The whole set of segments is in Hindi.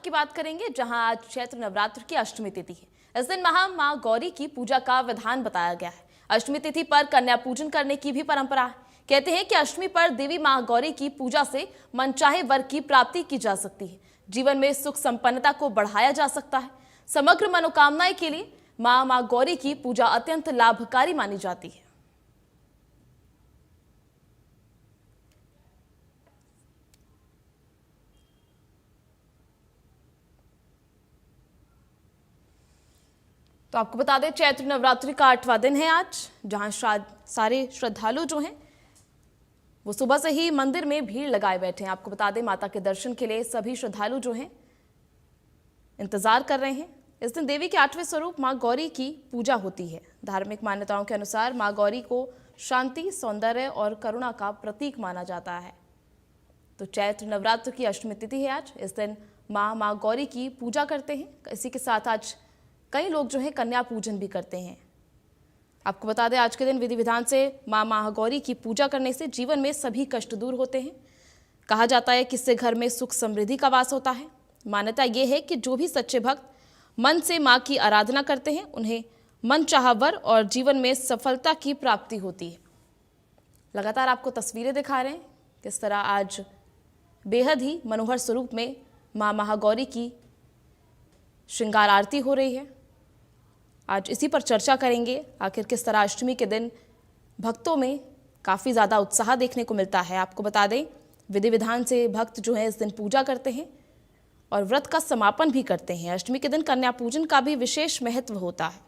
की बात करेंगे, जहां आज चैत्र नवरात्र की अष्टमी तिथि है। इस दिन मां गौरी की पूजा का विधान बताया गया है। अष्टमी तिथि पर कन्या पूजन करने की भी परंपरा है। कहते हैं कि अष्टमी पर देवी मां गौरी की पूजा से मनचाहे वर की प्राप्ति की जा सकती है। जीवन में सुख संपन्नता को बढ़ाया जा सकता है। समग्र मनोकामनाएं के लिए मां गौरी की पूजा अत्यंत लाभकारी मानी जाती है। तो आपको बता दें, चैत्र नवरात्रि का 8वां दिन है आज, जहां सारे श्रद्धालु जो हैं वो सुबह से ही मंदिर में भीड़ लगाए बैठे हैं। आपको बता दें, माता के दर्शन के लिए सभी श्रद्धालु जो हैं इंतजार कर रहे हैं। इस दिन देवी के 8वें स्वरूप मां गौरी की पूजा होती है। धार्मिक मान्यताओं के अनुसार मां गौरी को शांति, सौंदर्य और करुणा का प्रतीक माना जाता है। तो चैत्र नवरात्र की अष्टमी तिथि है आज। इस दिन मां गौरी की पूजा करते हैं। इसी के साथ आज कई लोग जो है कन्या पूजन भी करते हैं। आपको बता दें, आज के दिन विधि विधान से मां महागौरी की पूजा करने से जीवन में सभी कष्ट दूर होते हैं। कहा जाता है कि इससे घर में सुख समृद्धि का वास होता है। मान्यता यह है कि जो भी सच्चे भक्त मन से मां की आराधना करते हैं, उन्हें मन चाहा वर और जीवन में सफलता की प्राप्ति होती है। लगातार आपको तस्वीरें दिखा रहे हैं किस तरह आज बेहद ही मनोहर स्वरूप में मां महागौरी की श्रृंगार आरती हो रही है। आज इसी पर चर्चा करेंगे, आखिर किस तरह अष्टमी के दिन भक्तों में काफ़ी ज़्यादा उत्साह देखने को मिलता है। आपको बता दें, विधि विधान से भक्त जो है इस दिन पूजा करते हैं और व्रत का समापन भी करते हैं। अष्टमी के दिन कन्या पूजन का भी विशेष महत्व होता है।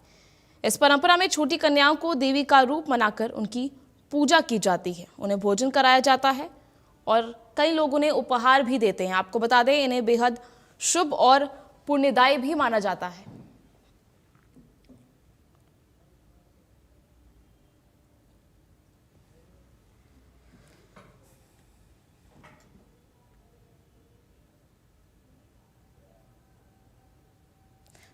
इस परंपरा में छोटी कन्याओं को देवी का रूप बनाकर उनकी पूजा की जाती है, उन्हें भोजन कराया जाता है और कई लोग उन्हें उपहार भी देते हैं। आपको बता दें, इन्हें बेहद शुभ और पुण्यदायी भी माना जाता है।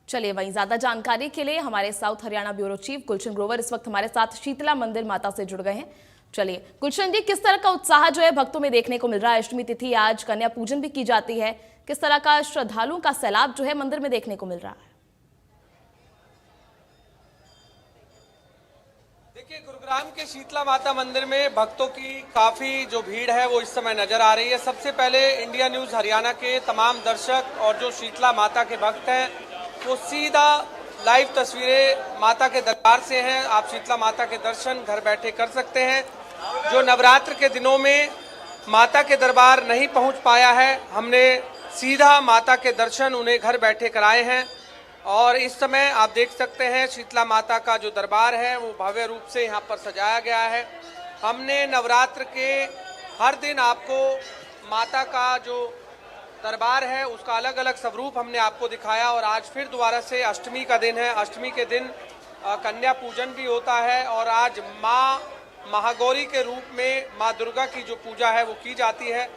चलिए, वहीं ज्यादा जानकारी के लिए हमारे south Haryana bureau chief Gulshan Grover इस वक्त हमारे साथ शीतला मंदिर माता से जुड़ गए हैं। चलिए गुलशन जी, किस तरह का उत्साह जो है भक्तों में देखने को मिल रहा है? अष्टमी तिथि आज, कन्या पूजन भी की जाती है, किस तरह का श्रद्धालुओं का सैलाब जो है मंदिर में देखने को मिल रहा है? देखिए, गुरुग्राम के शीतला माता मंदिर में भक्तों की काफी जो भीड़ है वो इस समय नजर आ रही है। सबसे पहले इंडिया न्यूज हरियाणा के तमाम दर्शक और जो शीतला माता के भक्त हैं वो सीधा लाइव तस्वीरें माता के दरबार से हैं। आप शीतला माता के दर्शन घर बैठे कर सकते हैं। जो नवरात्र के दिनों में माता के दरबार नहीं पहुंच पाया है, हमने सीधा माता के दर्शन उन्हें घर बैठे कराए हैं। और इस समय आप देख सकते हैं शीतला माता का जो दरबार है वो भव्य रूप से यहाँ पर सजाया गया है। हमने नवरात्र के हर दिन आपको माता का जो दरबार है उसका अलग अलग स्वरूप हमने आपको दिखाया और आज फिर दोबारा से अष्टमी का दिन है। अष्टमी के दिन कन्या पूजन भी होता है और आज माँ महागौरी के रूप में माँ दुर्गा की जो पूजा है वो की जाती है।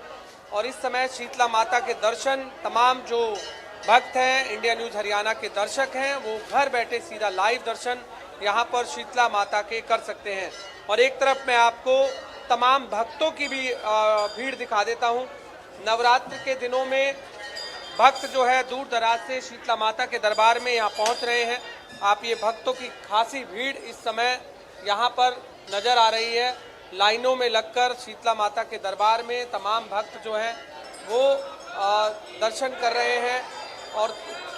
और इस समय शीतला माता के दर्शन तमाम जो भक्त हैं, इंडिया न्यूज हरियाणा के दर्शक हैं, वो घर बैठे सीधा लाइव दर्शन यहाँ पर शीतला माता के कर सकते हैं। और एक तरफ मैं आपको तमाम भक्तों की भी भीड़ दिखा देता हूँ। नवरात्र के दिनों में भक्त जो है दूर दराज से शीतला माता के दरबार में यहाँ पहुँच रहे हैं। आप ये भक्तों की खासी भीड़ इस समय यहाँ पर नजर आ रही है। लाइनों में लगकर शीतला माता के दरबार में तमाम भक्त जो हैं वो दर्शन कर रहे हैं और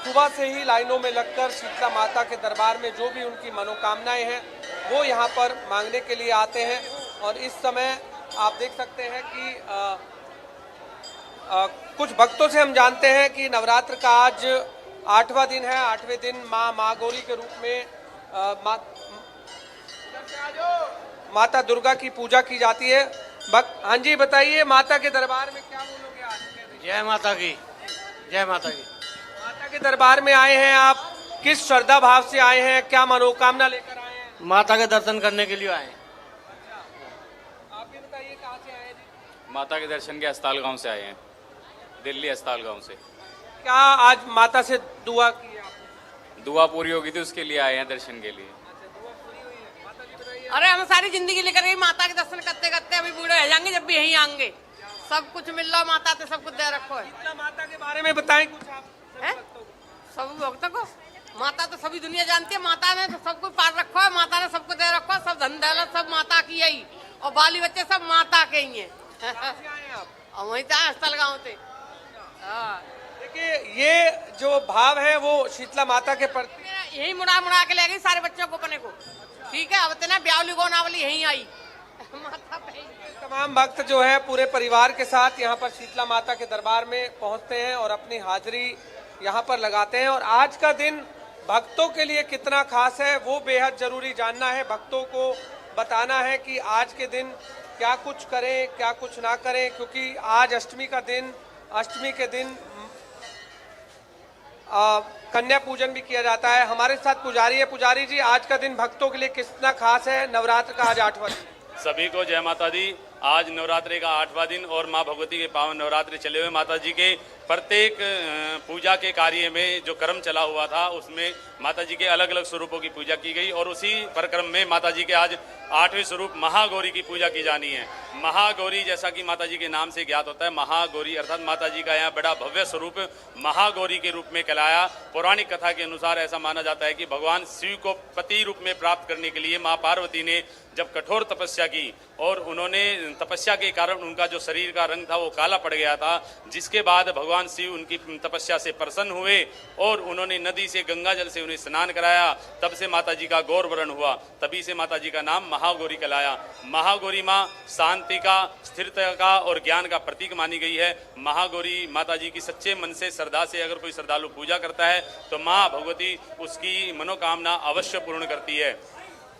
सुबह से ही लाइनों में लगकर शीतला माता के दरबार में जो भी उनकी मनोकामनाएं हैं वो यहाँ पर मांगने के लिए आते हैं। और इस समय आप देख सकते हैं कि कुछ भक्तों से हम जानते हैं कि नवरात्र का आज 8वां दिन है। 8वें दिन माँ महागौरी के रूप में माता दुर्गा की पूजा की जाती है। हाँ जी, बताइए, माता के दरबार में क्या बोलोगे आज? जय माता की, जय माता की। माता के दरबार में आए हैं आप, किस श्रद्धा भाव से आए हैं, क्या मनोकामना लेकर आए हैं? माता के दर्शन करने के लिए आए हैं। आप भी बताइए, कहाँ से आए हैं जी? माता के दर्शन के अस्ताल गांव से आए हैं, दिल्ली अस्ताल गांव से। क्या आज माता से दुआ की आपने? दुआ पूरी होगी थी, उसके लिए आए हैं दर्शन के लिए। दुआ पूरी हुई है? माता जी बताइए। अरे हम सारी जिंदगी लेकर गई माता के दर्शन करते करते अभी बूढ़े रह जाएंगे जब भी यहीं आएंगे। सब कुछ मिल रहा माता से, सब कुछ दे रखो है। शीतला माता के बारे में बताएं कुछ आप सभी हैं? भक्तों को। सब भक्तों को माता तो सभी दुनिया जानती है, माता ने तो सब कुछ पार रखो है, माता ने सबको दे रखो है, सब धन दौलत सब माता की है ही, और बाली बच्चे सब माता के ही हैं। कहाँ से आए हैं आप? और वहीं था स्थल गाँव से। हाँ, देखिए ये जो भाव है वो शीतला माता के प्रति यही मुड़ा मुड़ा के ले गई सारे बच्चों को अपने को। ठीक है, अब इतना ब्यावली गोनावली यहीं आई माता पे ही। तमाम भक्त जो है पूरे परिवार के साथ यहाँ पर शीतला माता के दरबार में पहुँचते हैं और अपनी हाजिरी यहाँ पर लगाते हैं। और आज का दिन भक्तों के लिए कितना खास है वो बेहद जरूरी जानना है। भक्तों को बताना है कि आज के दिन क्या कुछ करें क्या कुछ ना करें, क्योंकि आज अष्टमी का दिन, अष्टमी के दिन कन्या पूजन भी किया जाता है। हमारे साथ पुजारी है। पुजारी जी, आज का दिन भक्तों के लिए कितना खास है? नवरात्र का आज 8वां दिन। सभी को जय माता दी। आज नवरात्रि का 8वां दिन और माँ भगवती के पावन नवरात्रि चले हुए। माता जी के प्रत्येक पूजा के कार्य में जो क्रम चला हुआ था उसमें माता जी के अलग अलग स्वरूपों की पूजा की गई और उसी प्रक्रम में माता जी के आज 8वें स्वरूप महागौरी की पूजा की जानी है। महागौरी जैसा कि माता जी के नाम से ज्ञात होता है, महागौरी अर्थात माता जी का यहाँ बड़ा भव्य स्वरूप महागौरी के रूप में कहलाया। पौराणिक कथा के अनुसार ऐसा माना जाता है कि भगवान शिव को पति रूप में प्राप्त करने के लिए माँ पार्वती ने जब कठोर तपस्या की और उन्होंने तपस्या के कारण उनका जो शरीर का रंग था वो काला पड़ गया था, जिसके बाद भगवान शिव उनकी तपस्या से प्रसन्न हुए और उन्होंने नदी से गंगा जल से उन्हें स्नान कराया। तब से माता जी का गौर वर्ण हुआ, तभी से माता जी का नाम महागौरी कहलाया। महागौरी माँ शांति का, स्थिरता का और ज्ञान का प्रतीक मानी गई है। महागौरी माता जी की सच्चे मन से श्रद्धा से अगर कोई श्रद्धालु पूजा करता है तो माँ भगवती उसकी मनोकामना अवश्य पूर्ण करती है।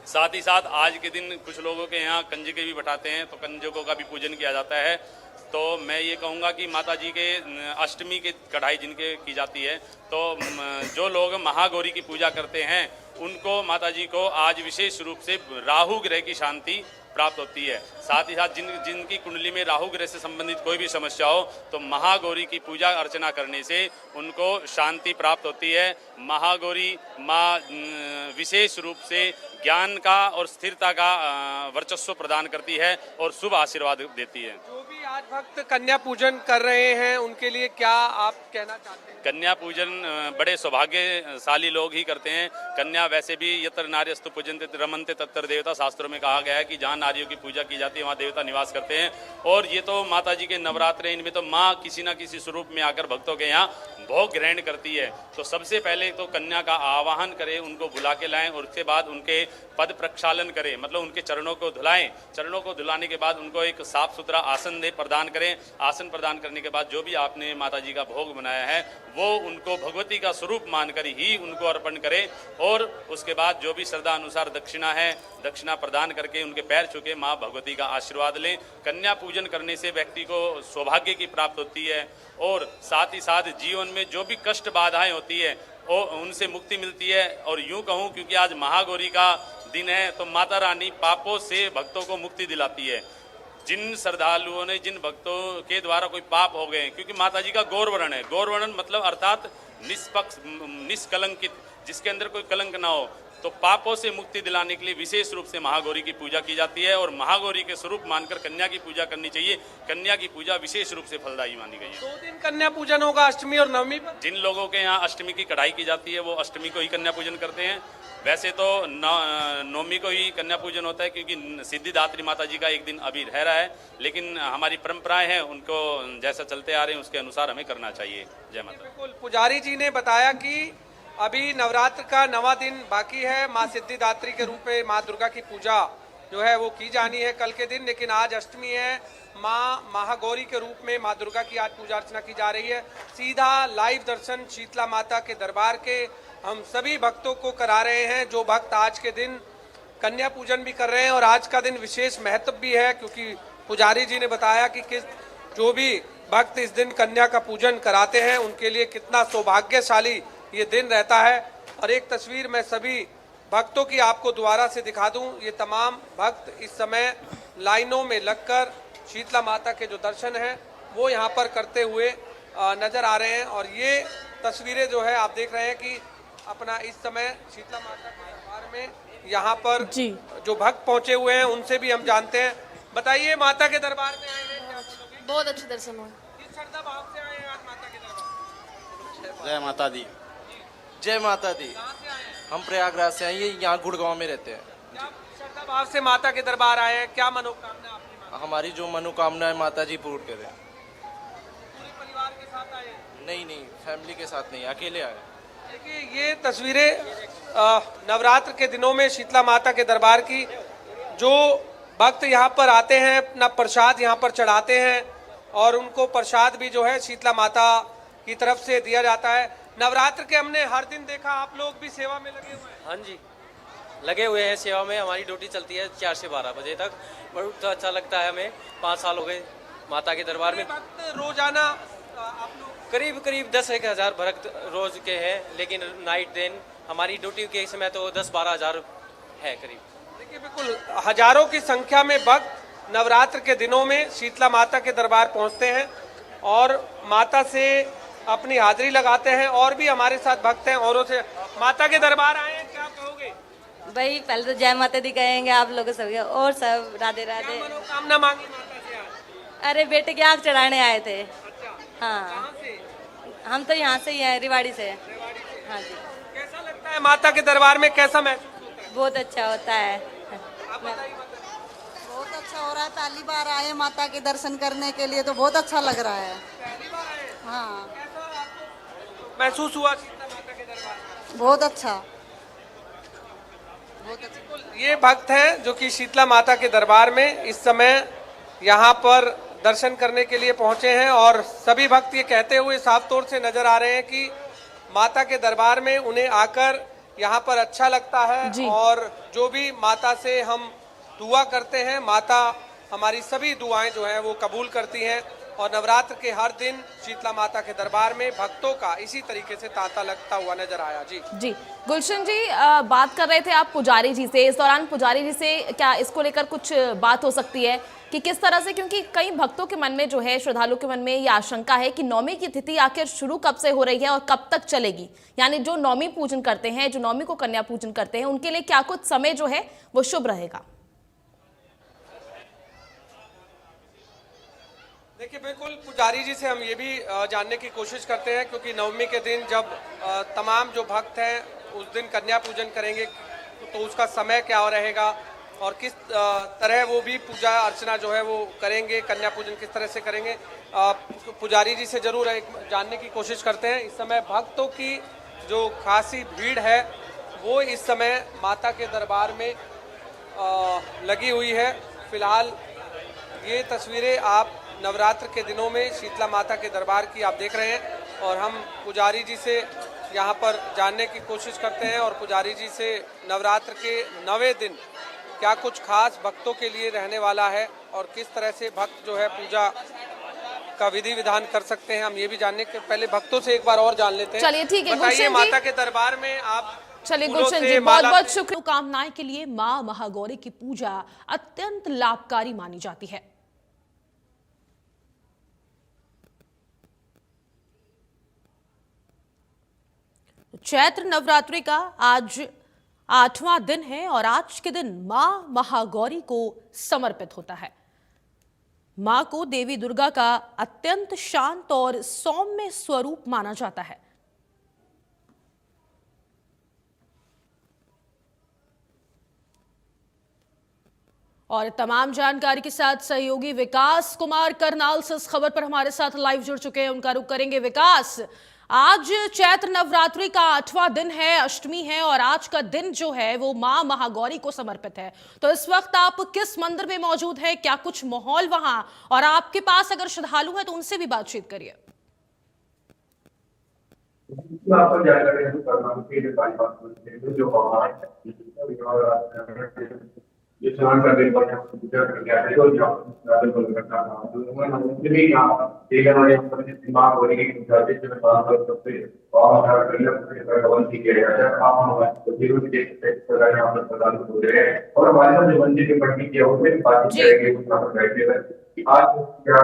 साथ ही साथ आज के दिन कुछ लोगों के यहाँ कंजके भी बैठाते हैं, तो कंजकों का भी पूजन किया जाता है। तो मैं ये कहूँगा कि माता जी के अष्टमी की कढ़ाई जिनके की जाती है, तो जो लोग महागौरी की पूजा करते हैं उनको माता जी को आज विशेष रूप से राहु ग्रह की शांति प्राप्त होती है। साथ ही साथ जिनकी कुंडली में राहु ग्रह से संबंधित कोई भी समस्या हो तो महागौरी की पूजा अर्चना करने से उनको शांति प्राप्त होती है। महागौरी माँ विशेष रूप से ज्ञान का और स्थिरता का वर्चस्व प्रदान करती है और शुभ आशीर्वाद देती है। जो भी आज भक्त कन्या पूजन कर रहे हैं उनके लिए क्या आप कहना चाहते हैं? कन्या पूजन बड़े सौभाग्यशाली लोग ही करते हैं। कन्या वैसे भी यत्र नार्यस्तु पूजन्ते रमन्ते तत्र देवता, शास्त्रों में कहा गया है कि जहाँ नारियों की पूजा की जाती है वहाँ देवता निवास करते हैं। और ये तो माता जी के नवरात्र हैं, इनमें तो माँ किसी न किसी स्वरूप में आकर भक्तों के यहाँ भोग ग्रहण करती है। तो सबसे पहले तो कन्या का आवाहन करें, उनको बुला के लाएं और उसके बाद उनके पद प्रक्षालन करें, मतलब उनके चरणों को धुलाएं। चरणों को धुलाने के बाद उनको एक साफ सुथरा आसन प्रदान करें। आसन प्रदान करने के बाद जो भी आपने माता जी का भोग बनाया है वो उनको भगवती का स्वरूप मानकर ही उनको अर्पण करें। और उसके बाद जो भी श्रद्धा अनुसार दक्षिणा है, दक्षिणा प्रदान करके उनके पैर छूके माँ भगवती का आशीर्वाद लें। कन्या पूजन करने से व्यक्ति को सौभाग्य की प्राप्त होती है और साथ ही साथ जीवन में जो भी कष्ट बाधाएं होती है और उनसे मुक्ति मिलती है। और यूं कहूं क्योंकि आज महागौरी का दिन है तो माता रानी पापों से भक्तों को मुक्ति दिलाती है। जिन श्रद्धालुओं ने, जिन भक्तों के द्वारा कोई पाप हो गए, क्योंकि माता जी का गौरवर्ण है, गौरवर्ण मतलब अर्थात निष्पक्ष, निष्कलंकित, जिसके अंदर कोई कलंक ना हो, तो पापों से मुक्ति दिलाने के लिए विशेष रूप से महागौरी की पूजा की जाती है। और महागौरी के स्वरूप मानकर कन्या की पूजा करनी चाहिए। कन्या की पूजा विशेष रूप से फलदायी मानी गई है। 2 दिन कन्या पूजन होगा, अष्टमी और नवमी पर। जिन लोगों के यहाँ अष्टमी की कढ़ाई की जाती है वो अष्टमी को ही कन्या पूजन करते हैं। वैसे तो नवमी को ही कन्या पूजन होता है क्योंकि सिद्धिदात्री माता जी का एक दिन अभी रह रहा है, लेकिन हमारी परंपराएं हैं उनको जैसा चलते आ रहे हैं उसके अनुसार हमें करना चाहिए। जय माता। बिल्कुल, पुजारी जी ने बताया कि अभी नवरात्र का 9वां दिन बाकी है। माँ सिद्धिदात्री के रूप में माँ दुर्गा की पूजा जो है वो की जानी है कल के दिन, लेकिन आज अष्टमी है। माँ महागौरी के रूप में माँ दुर्गा की आज पूजा अर्चना की जा रही है। सीधा लाइव दर्शन शीतला माता के दरबार के हम सभी भक्तों को करा रहे हैं। जो भक्त आज के दिन कन्या पूजन भी कर रहे हैं और आज का दिन विशेष महत्व भी है क्योंकि पुजारी जी ने बताया कि जो भी भक्त इस दिन कन्या का पूजन कराते हैं उनके लिए कितना सौभाग्यशाली ये दिन रहता है। और एक तस्वीर मैं सभी भक्तों की आपको दोबारा से दिखा दूं। ये तमाम भक्त इस समय लाइनों में लगकर शीतला माता के जो दर्शन हैं वो यहाँ पर करते हुए नजर आ रहे हैं। और ये तस्वीरें जो है आप देख रहे हैं कि अपना इस समय शीतला माता के दरबार में यहाँ पर जो भक्त पहुंचे हुए हैं उनसे भी हम जानते हैं। बताइए, माता के दरबार में आए हैं, क्या बोलोगे? बहुत अच्छे दर्शन हुए। किस श्रद्धा भाव से आए हैं आज माता के दरबार? जय माता दी। जय माता दी। कहाँ से आए हैं? हम प्रयागराज से आए, यहाँ गुड़गांव में रहते हैं। क्या श्रद्धा भाव से माता के दरबार आए हैं? क्या मनोकामना आपकी माता? हमारी जो मनोकामना है माता जी पूर्ण करें। पूरे परिवार के साथ आए हैं? नहीं, फैमिली के साथ नहीं, अकेले आए। देखिए ये तस्वीरें नवरात्र के दिनों में शीतला माता के दरबार की, जो भक्त यहाँ पर आते हैं अपना प्रसाद यहाँ पर चढ़ाते हैं और उनको प्रसाद भी जो है शीतला माता की तरफ से दिया जाता है। नवरात्र के हमने हर दिन देखा, आप लोग भी सेवा में लगे हुए हैं। हाँ जी, लगे हुए हैं सेवा में। हमारी ड्यूटी चलती है 4 से 12 बजे तक। बहुत अच्छा लगता है हमें। 5 साल हो गए माता के दरबार में। भक्त रोजाना आप लोग करीब 10-1 हज़ार भक्त रोज के हैं, लेकिन नाइट दिन हमारी ड्यूटी के समय तो 10-12 हज़ार है करीब। देखिए बिल्कुल हजारों की संख्या में भक्त नवरात्र के दिनों में शीतला माता के दरबार पहुंचते हैं और माता से अपनी हाजिरी लगाते हैं। और भी हमारे साथ भक्त हैं, औरों से माता के दरबार आए हैं, क्या कहोगे? भाई पहले तो जय माता दी कहेंगे आप लोग सब, और सब राधे क्या राधे। मनोकामना मांगी माता से आज? अरे बेटे की आग चढ़ाने आए थे। अच्छा, हाँ, कहाँ से? हम तो यहाँ से ही हैं, रिवाड़ी से। रेवाड़ी से। हाँ जी, कैसा लगता है माता के दरबार में, कैसा महसूस होता है? बहुत अच्छा होता है। आप बताइए माता जी। बहुत अच्छा हो रहा है। पहली बार आए माता के दर्शन करने के लिए तो बहुत अच्छा लग रहा है। पहली बार आए हैं? हाँ, कैसा आपको महसूस हुआ शीतला माता के दरबार में? बहुत अच्छा, बहुत अच्छा। ये भक्त हैं जो कि शीतला माता के दरबार में इस समय यहाँ पर दर्शन करने के लिए पहुंचे हैं और सभी भक्त ये कहते हुए साफ तौर से नजर आ रहे हैं कि माता के दरबार में उन्हें आकर यहाँ पर अच्छा लगता है और जो भी माता से हम दुआ करते हैं, माता हमारी सभी दुआएं जो हैं वो कबूल करती हैं। और नवरात्र के हर दिन शीतला माता के दरबार में भक्तों का इसी तरीके से तांता लगता हुआ नजर आया। जी गुलशन जी, बात कर रहे थे आप पुजारी जी से, इस दौरान पुजारी जी से क्या इसको लेकर कुछ बात हो सकती है कि किस तरह से, क्योंकि कई भक्तों के मन में जो है, श्रद्धालुओं के मन में ये आशंका है कि नवमी की तिथि आखिर शुरू कब से हो रही है और कब तक चलेगी, यानी जो नवमी पूजन करते हैं, जो नवमी को कन्या पूजन करते हैं, उनके लिए क्या कुछ समय जो है वो शुभ रहेगा? देखिए बिल्कुल पुजारी जी से हम ये भी जानने की कोशिश करते हैं, क्योंकि नवमी के दिन जब तमाम जो भक्त हैं उस दिन कन्या पूजन करेंगे तो उसका समय क्या रहेगा और किस तरह वो भी पूजा अर्चना जो है वो करेंगे, कन्या पूजन किस तरह से करेंगे। पुजारी जी से जरूर एक जानने की कोशिश करते हैं। इस समय भक्तों की जो खासी भीड़ है वो इस समय माता के दरबार में लगी हुई है। फिलहाल ये तस्वीरें आप नवरात्र के दिनों में शीतला माता के दरबार की आप देख रहे हैं और हम पुजारी जी से यहाँ पर जानने की कोशिश करते हैं और पुजारी जी से नवरात्र के 9वें दिन क्या कुछ खास भक्तों के लिए रहने वाला है और किस तरह से भक्त जो है पूजा का विधि विधान कर सकते हैं, हम ये भी जानने के पहले भक्तों से एक बार और जान लेते हैं। चलिए ठीक है बताइए माता के दरबार में आप। चलिए गुलशन जी, बहुत बहुत शुक्रिया। कामनाएं के लिए मां महागौरी की पूजा अत्यंत लाभकारी मानी जाती है। चैत्र नवरात्रि का आज 8वां दिन है और आज के दिन मां महागौरी को समर्पित होता है। मां को देवी दुर्गा का अत्यंत शांत और सौम्य स्वरूप माना जाता है। और तमाम जानकारी के साथ सहयोगी विकास कुमार करनाल से इस खबर पर हमारे साथ लाइव जुड़ चुके हैं, उनका रुख करेंगे। विकास, आज चैत्र नवरात्रि का 8वां दिन है, अष्टमी है और आज का दिन जो है वो मां महागौरी को समर्पित है। तो इस वक्त आप किस मंदिर में मौजूद हैं, क्या कुछ माहौल वहां, और आपके पास अगर श्रद्धालु हैं तो उनसे भी बातचीत करिए। स्नान करने पर पूजा करके आते हो जब करता था भी दिमाग हो रही जाते थे सबसे और और हमारे साथ जो मंदिर के पट्टी किया उसमें बातचीत करेंगे। आज क्या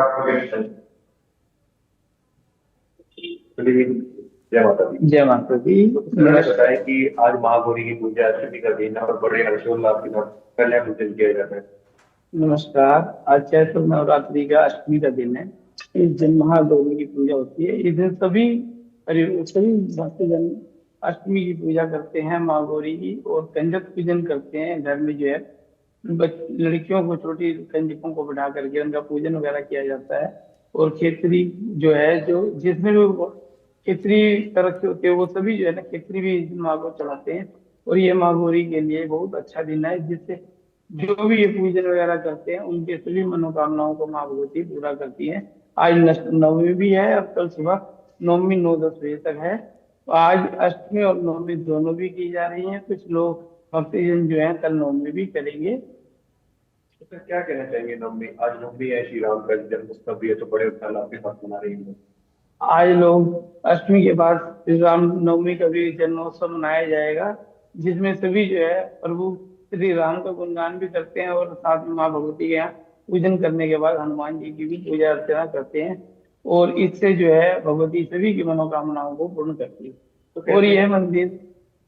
जय माता दी। जय माता दी। मैंने बताया कि आज महागौरी की पूजा अष्टमी का दिन है और बड़े हर्षोल्लास के साथ कन्या पूजन किया जाता है। नमस्कार। आज चैत्र नवरात्रि का अष्टमी का दिन है। इस दिन महागौरी की पूजा होती है। इस दिन सभी भक्तजन अष्टमी की पूजा करते हैं, माँ गौरी की, और कंजक पूजन करते हैं। घर में जो है लड़कियों को, छोटी कंजकों को बैठा करके उनका पूजन वगैरह किया जाता है। और खेतरी जो है, जो जिसमें भी खेतरी तरह के होते हैं, वो सभी जो है ना खेतरी भी इस दिन माँ को चढ़ाते हैं। और ये माँ गौरी के लिए बहुत अच्छा दिन है, जिससे जो भी ये पूजन वगैरह करते हैं उनके सभी मनोकामनाओं को माँ भगवती पूरा करती है। आज नवमी भी है और कल सुबह नवमी 9-10 बजे तक है। तो आज अष्टमी और नवमी दोनों भी की जा रही हैं। कुछ लोग भक्तजन जो है कल नवमी भी करेंगे। तो सर क्या कहना चाहेंगे नवमी? आज नवमी है, श्री राम का जन्मोत्सव भी है, तो बड़े उत्साह के साथ मना रही है। आज लोग अष्टमी के बाद श्री राम नवमी का भी जन्मोत्सव मनाया जाएगा, जिसमें सभी जो है प्रभु श्री राम का गुणगान भी करते हैं और साथ में माँ भगवती के यहाँ पूजन करने के बाद हनुमान जी की भी पूजा अर्चना करते हैं। और इससे जो है भगवती सभी की मनोकामनाओं को पूर्ण करती है। और यह मंदिर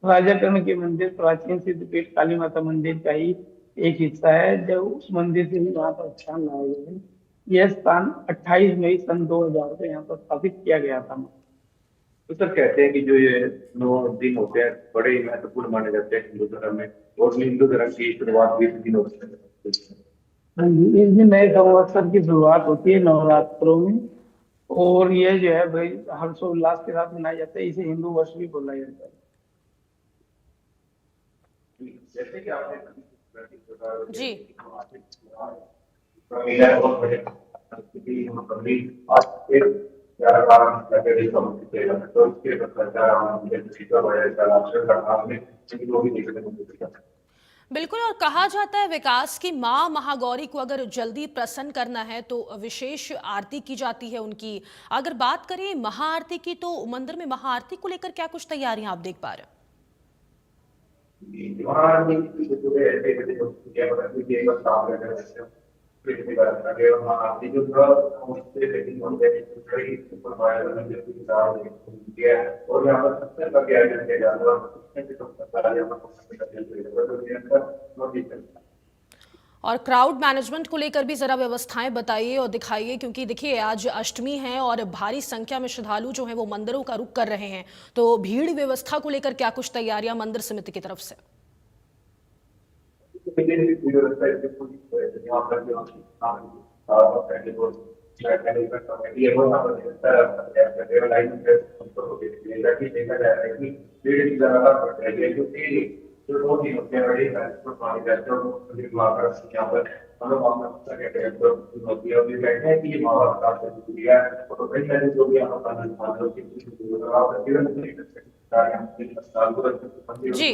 राजा कर्ण के मंदिर, प्राचीन सिद्धपीठ काली माता मंदिर का ही एक हिस्सा है, जो उस मंदिर से ही वहाँ पर स्थान लाया गया है। यह स्थान 28 मई सन 2000 को यहाँ पर स्थापित किया गया था। तो सर कहते हैं कि जो ये 9 दिन होते हैं बड़े ही महत्वपूर्ण माने जाते हैं हिंदू धर्म में, और हिंदू धर्म की शुरुआत भी इस दिन होती है। हाँ जी, इस दिन नए संवत्सर की शुरुआत होती है नवरात्रों में। और ये जो है भाई हर्षोल्लास के साथ मनाया जाता है। इसे हिंदू वर्ष भी बोला जाता है। जैसे कि आपने जी बिल्कुल। और कहा जाता है विकास की माँ महागौरी को अगर जल्दी प्रसन्न करना है तो विशेष आरती की जाती है उनकी। अगर बात करें महाआरती की, तो मंदिर में महाआरती को लेकर क्या कुछ तैयारियां आप देख पा रहे हैं? और क्राउड मैनेजमेंट को लेकर भी जरा व्यवस्थाएं बताइए और दिखाइए, क्योंकि देखिए आज अष्टमी है और भारी संख्या में श्रद्धालु जो हैं वो मंदिरों का रुख कर रहे हैं। तो भीड़ व्यवस्था को लेकर क्या कुछ तैयारियां मंदिर समिति की तरफ से? जी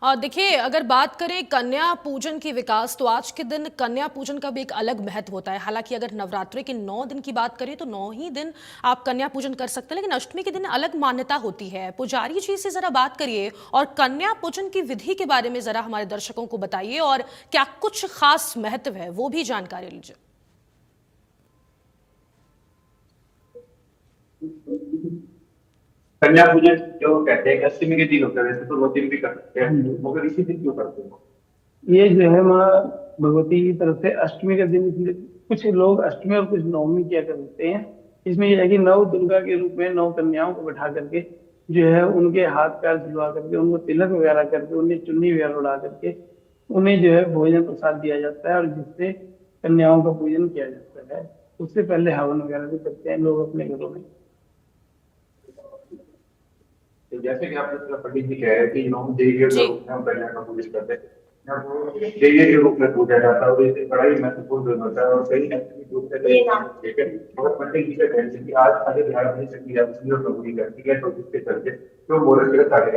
और देखिए अगर बात करें कन्या पूजन की विकास, तो आज के दिन कन्या पूजन का भी एक अलग महत्व होता है। हालांकि अगर नवरात्रि के 9 दिन की बात करें तो 9 ही दिन आप कन्या पूजन कर सकते हैं, लेकिन अष्टमी के दिन अलग मान्यता होती है। पुजारी जी से जरा बात करिए और कन्या पूजन की विधि के बारे में जरा हमारे दर्शकों को बताइए, और क्या कुछ खास महत्व है वो भी जानकारी लीजिए। कन्या पूजन जो कहते हैं अष्टमी के दिन होता है, वैसे तो 2 दिन भी कर सकते हैं, मगर इसी दिन क्यों करते हैं? ये जो है माँ भगवती की तरफ से अष्टमी का दिन, इसलिए कुछ लोग अष्टमी और कुछ नवमी किया करते हैं। इसमें यह है कि 9 दुर्गा के रूप में 9 कन्याओं को बैठा करके जो है उनके हाथ पैर धुलवा करके, उनको तिलक वगैरह करके, उन्हें चुन्नी वगैरह उड़ा करके उन्हें जो है भोजन प्रसाद दिया जाता है, और जिससे कन्याओं का पूजन किया जाता है। उससे पहले हवन वगैरह भी करते हैं लोग अपने घरों में। तो जैसे कि आपने पंडित जी कह रहे हैं कि 9 देवी के रूप में हम कन्या का पूजन करते हैं, देवी के रूप में पूजा जाता है, और इसे बड़ा ही महत्वपूर्ण होता है। और कई रूप से पंडित जी का कहते हैं कि आज आगे ध्यान नहीं सकती करती है, तो जिसके चलते जो मोरल कार्य।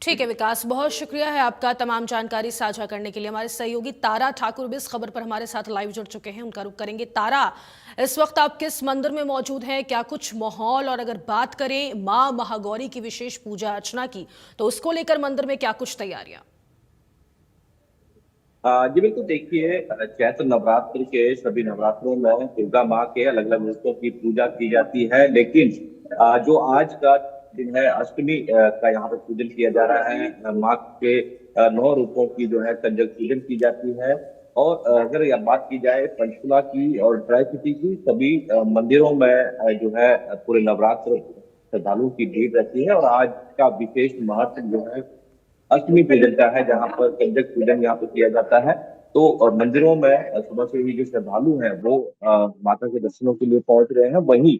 ठीक है विकास, बहुत शुक्रिया है आपका तमाम जानकारी साझा करने के लिए। हमारे सहयोगी तारा ठाकुर भी इस खबर पर हमारे साथ लाइव जुड़ चुके हैं, उनका रुख करेंगे। तारा, इस वक्त आप किस मंदिर में मौजूद हैं, क्या कुछ माहौल, और अगर बात करें मां महागौरी की विशेष पूजा अर्चना की, तो उसको लेकर मंदिर में क्या कुछ तैयारियां? जी बिल्कुल, देखिए चैत्र नवरात्र के सभी नवरात्रों में दुर्गा माँ के अलग अलग रूपों की पूजा की जाती है, लेकिन जो आज का दिन है अष्टमी का यहाँ पर पूजन किया जा रहा है। माँ के 9 रूपों की जो है कंजक पूजन की जाती है। और अगर यह बात की जाए पंचकुला की और ड्राई सिटी की, सभी मंदिरों में जो है पूरे नवरात्र श्रद्धालुओं की भीड़ रहती है। और आज का विशेष महत्व जो है अष्टमी पूजन का है, जहाँ पर कंजक पूजन यहाँ पर किया जाता है। तो मंदिरों में सुबह से ही जो श्रद्धालु हैं वो माता के दर्शनों के लिए पहुंच रहे हैं। वहीं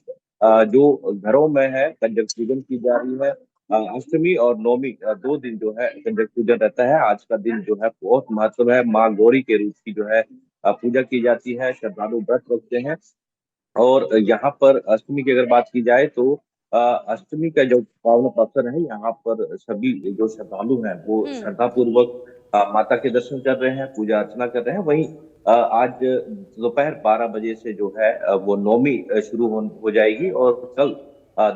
जो घरों में है कंजक पूजन की जा रही है। अष्टमी और नवमी 2 दिन जो है कंजक पूजन रहता है। आज का दिन जो है बहुत महत्व है, माँ गौरी के रूप की जो है पूजा की जाती है, श्रद्धालु व्रत रखते हैं। और यहाँ पर अष्टमी की अगर बात की जाए तो अष्टमी का जो पावन अवसर है, यहाँ पर सभी जो श्रद्धालु हैं वो श्रद्धा पूर्वक माता के दर्शन कर रहे हैं, पूजा अर्चना कर रहे हैं। वहीं आज दोपहर 12 बजे से जो है वो नवमी शुरू हो जाएगी और कल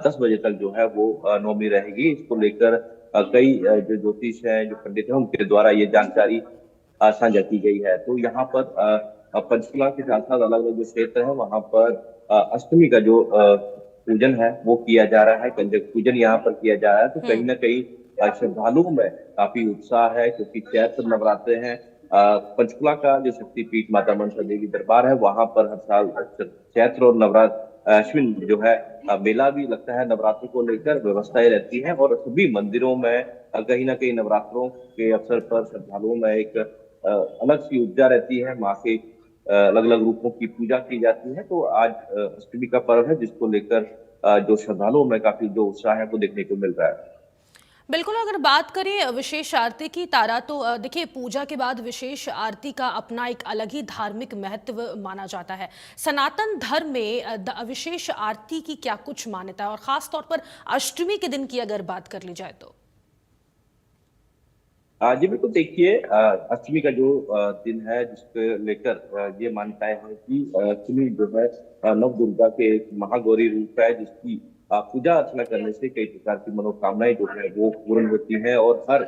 10 बजे तक जो है वो नवमी रहेगी। इसको लेकर कई जो ज्योतिष हैं, जो पंडित हैं, उनके द्वारा ये जानकारी साझा की गई है। तो यहाँ पर पंचकुला के साथ साथ अलग अलग जो क्षेत्र है वहां पर अष्टमी का जो पूजन है वो किया जा रहा है, कंजक पूजन यहाँ पर किया जा रहा है। तो कहीं ना कहीं श्रद्धालुओं में काफी उत्साह है, क्योंकि चैत्र नवरात्र हैं। पंचकुला का जो शक्तिपीठ माता मनसा देवी दरबार है, वहां पर हर साल चैत्र और नवरात्र अश्विन जो है मेला भी लगता है। नवरात्र को लेकर व्यवस्थाएं रहती हैं और सभी मंदिरों में कहीं ना कहीं नवरात्रों के अवसर पर श्रद्धालुओं में एक अलग सी ऊर्जा रहती है। माँ के अलग अलग रूपों की पूजा की जाती है। तो आज अष्टमी का पर्व है, जिसको लेकर जो श्रद्धालुओं में काफी जो उत्साह है वो देखने को मिल रहा है। बिल्कुल, अगर बात करें विशेष आरती की तारा, तो देखिए पूजा के बाद विशेष आरती का अपना एक अलग ही धार्मिक महत्व माना जाता है। सनातन धर्म में विशेष आरती की क्या कुछ मान्यता है, और खास तौर पर अष्टमी के दिन की अगर बात कर ली जाए तो? जी बिल्कुल, देखिए अष्टमी का जो दिन है जिसको लेकर ये मान्यताएं है कि अष्टमी जो है नव दुर्गा के एक महागौरी रूप है, जिसकी पूजा अर्चना करने से कई प्रकार की मनोकामनाएं जो है वो पूर्ण होती हैं। और हर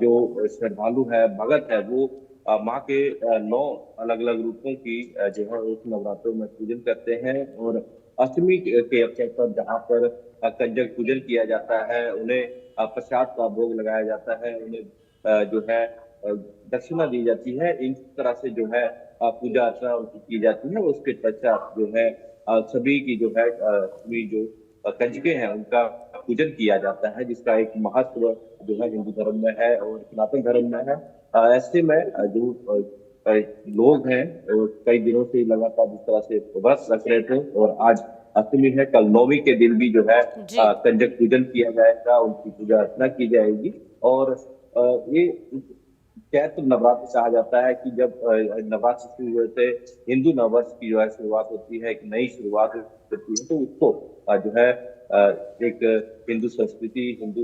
जो श्रद्धालु है, भगत है, वो माँ के 9 अलग अलग रूपों की जो है उस नवरात्रों में पूजन करते हैं। और अष्टमी के अवसर पर जहाँ पर कंजक पूजन किया जाता है, उन्हें प्रसाद का भोग लगाया जाता है, उन्हें जो है दक्षिणा दी जाती है। इस तरह से जो है पूजा अर्चना उनकी की जाती है। उसके पश्चात जो है सभी की जो है सभी जो कंजकें हैं उनका पूजन किया जाता है, जिसका एक महत्व जो है हिंदू धर्म में है और सनातन धर्म में है। ऐसे में जो लोग हैं कई दिनों से लगातार जिस तरह से व्रत रख रहे थे, और आज अष्टमी है, कल नवमी के दिन भी जो है कंजक पूजन किया जाएगा, उनकी पूजा अर्चना की जाएगी। और ये चैत्र नवरात्र कहा जाता है कि जब नवरात्र शुरू होते हिंदू नववर्ष की जो है शुरुआत होती है, एक नई शुरुआत होती है, तो उसको जो है एक हिंदू संस्कृति, हिंदू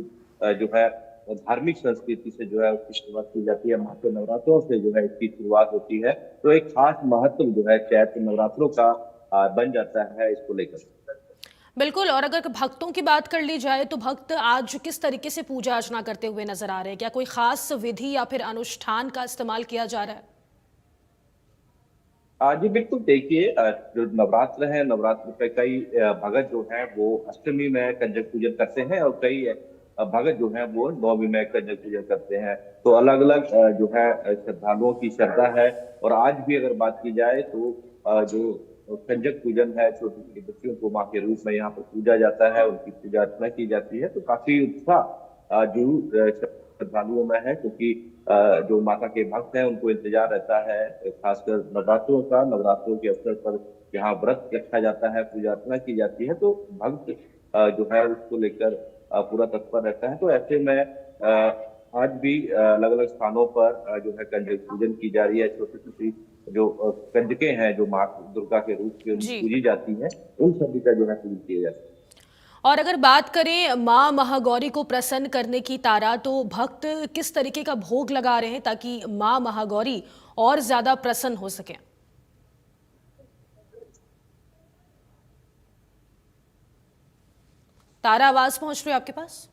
जो है धार्मिक संस्कृति से जो है उसकी शुरुआत की जाती है। माँ के नवरात्रों से जो है इसकी शुरुआत होती है। तो एक खास महत्व जो है चैत्र नवरात्रों का बन जाता है इसको लेकर। बिल्कुल, और अगर भक्तों की बात कर ली जाए तो भक्त आज किस तरीके से पूजा अर्चना करते हुए नजर आ रहे हैं? क्या कोई खास विधि या फिर अनुष्ठान का इस्तेमाल किया जा रहा है? जी बिल्कुल, देखिए जो नवरात्र है, नवरात्र पे कई भगत जो हैं वो अष्टमी में कंजक पूजन करते हैं, और कई भगत जो हैं वो नवमी में कंजक पूजन करते हैं। तो अलग अलग जो है श्रद्धालुओं की श्रद्धा है। और आज भी अगर बात की जाए तो जो कंजक पूजन है, छोटी छोटी बच्चियों को माँ के रूप में यहाँ पर पूजा जाता है, उनकी पूजा अर्चना की जाती है। तो काफी उत्साह जो श्रद्धालुओं में है, क्योंकि जो माता के भक्त हैं उनको इंतजार रहता है खासकर नवरात्रों का। नवरात्रों के अवसर पर यहाँ व्रत रखा जाता है, पूजा अर्चना की जाती है, तो भक्त जो है उसको लेकर पूरा तत्पर रहता है। तो ऐसे में आज भी अलग अलग स्थानों पर जो है कंजक पूजन की जा रही है। छोटी छोटी जो कंजकें हैं जो माँ दुर्गा के रूप में पूजी जाती हैं, उन सभी का जो है पूजन किया जाता है। और अगर बात करें माँ महागौरी को प्रसन्न करने की तारा, तो भक्त किस तरीके का भोग लगा रहे हैं ताकि माँ महागौरी और ज्यादा प्रसन्न हो सके? तारा, आवाज पहुंच रही है आपके पास?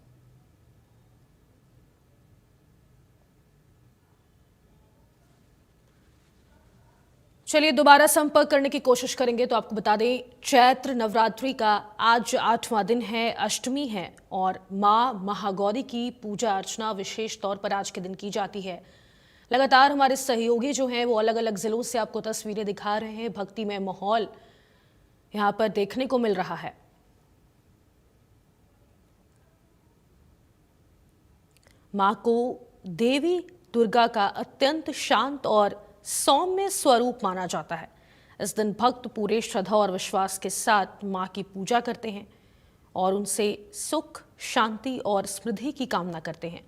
चलिए दोबारा संपर्क करने की कोशिश करेंगे। तो आपको बता दें, चैत्र नवरात्रि का आज 8वां दिन है, अष्टमी है और माँ महागौरी की पूजा अर्चना विशेष तौर पर आज के दिन की जाती है। लगातार हमारे सहयोगी जो हैं वो अलग अलग जिलों से आपको तस्वीरें दिखा रहे हैं। भक्तिमय माहौल यहाँ पर देखने को मिल रहा है। माँ को देवी दुर्गा का अत्यंत शांत और सौम्य स्वरूप माना जाता है। इस दिन भक्त पूरे श्रद्धा और विश्वास के साथ माँ की पूजा करते हैं और उनसे सुख, शांति और समृद्धि की कामना करते हैं।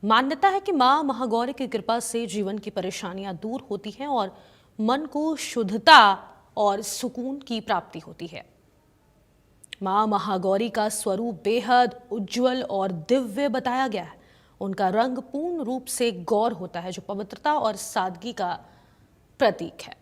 मान्यता है कि माँ महागौरी की कृपा से जीवन की परेशानियां दूर होती हैं और मन को शुद्धता और सुकून की प्राप्ति होती है। माँ महागौरी का स्वरूप बेहद उज्जवल और दिव्य बताया गया है। उनका रंग पूर्ण रूप से गौर होता है, जो पवित्रता और सादगी का प्रतीक है।